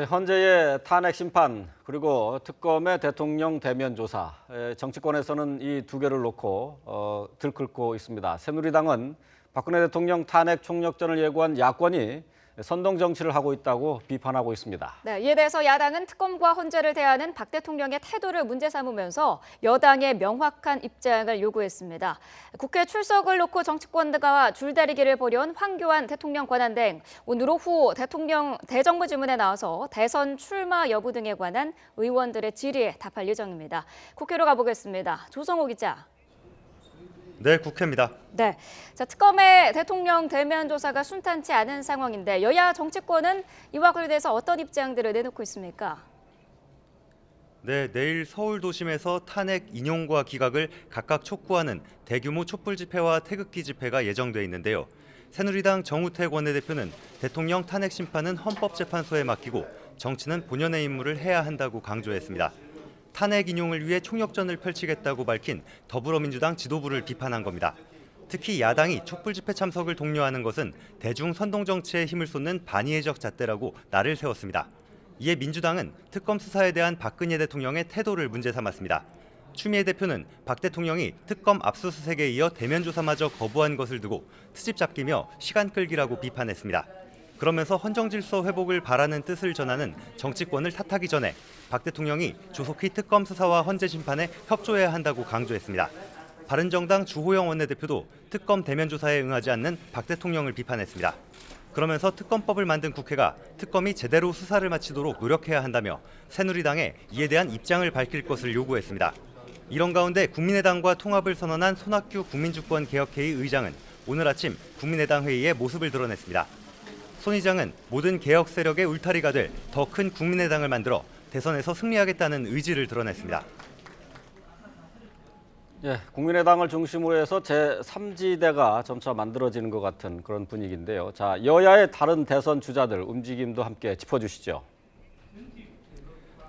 헌재의 탄핵 심판 그리고 특검의 대통령 대면 조사, 정치권에서는 이 두 개를 놓고 들끓고 있습니다. 새누리당은 박근혜 대통령 탄핵 총력전을 예고한 야권이 선동 정치를 하고 있다고 비판하고 있습니다. 네, 이에 대해서 야당은 특검과 헌재를 대하는 박 대통령의 태도를 문제 삼으면서 여당의 명확한 입장을 요구했습니다. 국회 출석을 놓고 정치권과 줄다리기를 벌여온 황교안 대통령 권한대행, 오늘 오후 대통령 대정부 질문에 나와서 대선 출마 여부 등에 관한 의원들의 질의에 답할 예정입니다. 국회로 가보겠습니다. 조성호 기자. 네, 국회입니다. 네, 특검의 대통령 대면 조사가 순탄치 않은 상황인데 여야 정치권은 이와 관련해서 어떤 입장들을 내놓고 있습니까? 네, 내일 서울 도심에서 탄핵 인용과 기각을 각각 촉구하는 대규모 촛불 집회와 태극기 집회가 예정돼 있는데요. 새누리당 정우택 원내대표는 대통령 탄핵 심판은 헌법재판소에 맡기고 정치는 본연의 임무를 해야 한다고 강조했습니다. 탄핵 인용을 위해 총력전을 펼치겠다고 밝힌 더불어민주당 지도부를 비판한 겁니다. 특히 야당이 촛불 집회 참석을 독려하는 것은 대중 선동 정치에 힘을 쏟는 반의회적 잣대라고 날을 세웠습니다. 이에 민주당은 특검 수사에 대한 박근혜 대통령의 태도를 문제 삼았습니다. 추미애 대표는 박 대통령이 특검 압수수색에 이어 대면 조사마저 거부한 것을 두고 트집 잡기며 시간 끌기라고 비판했습니다. 그러면서 헌정 질서 회복을 바라는 뜻을 전하는 정치권을 탓하기 전에 박 대통령이 조속히 특검 수사와 헌재 심판에 협조해야 한다고 강조했습니다. 바른정당 주호영 원내대표도 특검 대면 조사에 응하지 않는 박 대통령을 비판했습니다. 그러면서 특검법을 만든 국회가 특검이 제대로 수사를 마치도록 노력해야 한다며 새누리당에 이에 대한 입장을 밝힐 것을 요구했습니다. 이런 가운데 국민의당과 통합을 선언한 손학규 국민주권개혁회의 의장은 오늘 아침 국민의당 회의에 모습을 드러냈습니다. 손 의장은 모든 개혁 세력의 울타리가 될 더 큰 국민의당을 만들어 대선에서 승리하겠다는 의지를 드러냈습니다. 국민의당을 중심으로 해서 제3지대가 점차 만들어지는 것 같은 그런 분위기인데요. 자, 여야의 다른 대선 주자들 움직임도 함께 짚어주시죠.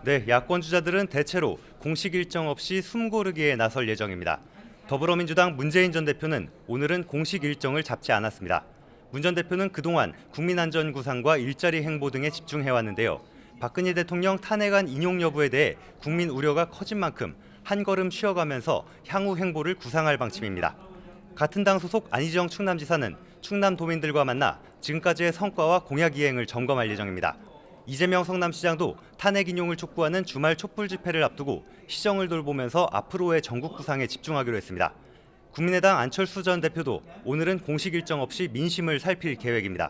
네, 야권 주자들은 대체로 공식 일정 없이 숨고르기에 나설 예정입니다. 더불어민주당 문재인 전 대표는 오늘은 공식 일정을 잡지 않았습니다. 문 전 대표는 그동안 국민안전구상과 일자리 행보 등에 집중해왔는데요. 박근혜 대통령 탄핵안 인용 여부에 대해 국민 우려가 커진 만큼 한 걸음 쉬어가면서 향후 행보를 구상할 방침입니다. 같은 당 소속 안희정 충남지사는 충남도민들과 만나 지금까지의 성과와 공약 이행을 점검할 예정입니다. 이재명 성남시장도 탄핵 인용을 촉구하는 주말 촛불 집회를 앞두고 시정을 돌보면서 앞으로의 전국 구상에 집중하기로 했습니다. 국민의당 안철수 전 대표도 오늘은 공식 일정 없이 민심을 살필 계획입니다.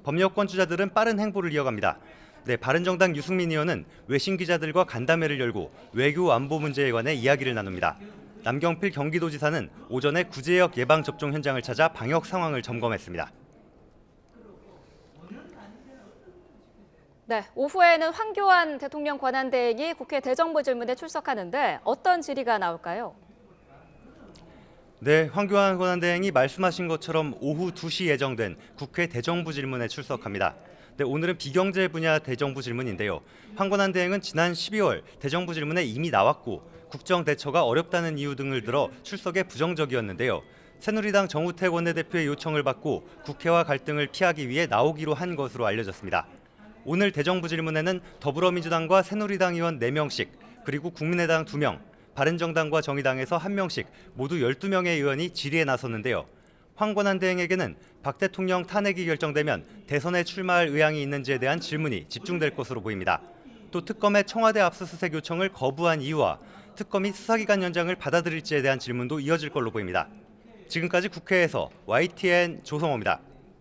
범여권 주자들은 빠른 행보를 이어갑니다. 네, 바른정당 유승민 의원은 외신 기자들과 간담회를 열고 외교 안보 문제에 관해 이야기를 나눕니다. 남경필 경기도지사는 오전에 구제역 예방접종 현장을 찾아 방역 상황을 점검했습니다. 네, 오후에는 황교안 대통령 권한대행이 국회 대정부 질문에 출석하는데 어떤 질의가 나올까요? 네, 황교안 권한대행이 말씀하신 것처럼 오후 2시 예정된 국회 대정부 질문에 출석합니다. 네, 오늘은 비경제 분야 대정부 질문인데요. 황 권한대행은 지난 12월 대정부 질문에 이미 나왔고 국정 대처가 어렵다는 이유 등을 들어 출석에 부정적이었는데요. 새누리당 정우택 원내대표의 요청을 받고 국회와 갈등을 피하기 위해 나오기로 한 것으로 알려졌습니다. 오늘 대정부 질문에는 더불어민주당과 새누리당 의원 4명씩, 그리고 국민의당 2명, 바른정당과 정의당에서 1명씩 모두 12명의 의원이 질의에 나섰는데요. 황 권한대행에게는 박 대통령 탄핵이 결정되면 대선에 출마할 의향이 있는지에 대한 질문이 집중될 것으로 보입니다. 또 특검의 청와대 압수수색 요청을 거부한 이유와 특검이 수사기간 연장을 받아들일지에 대한 질문도 이어질 걸로 보입니다. 지금까지 국회에서 YTN 조성호입니다.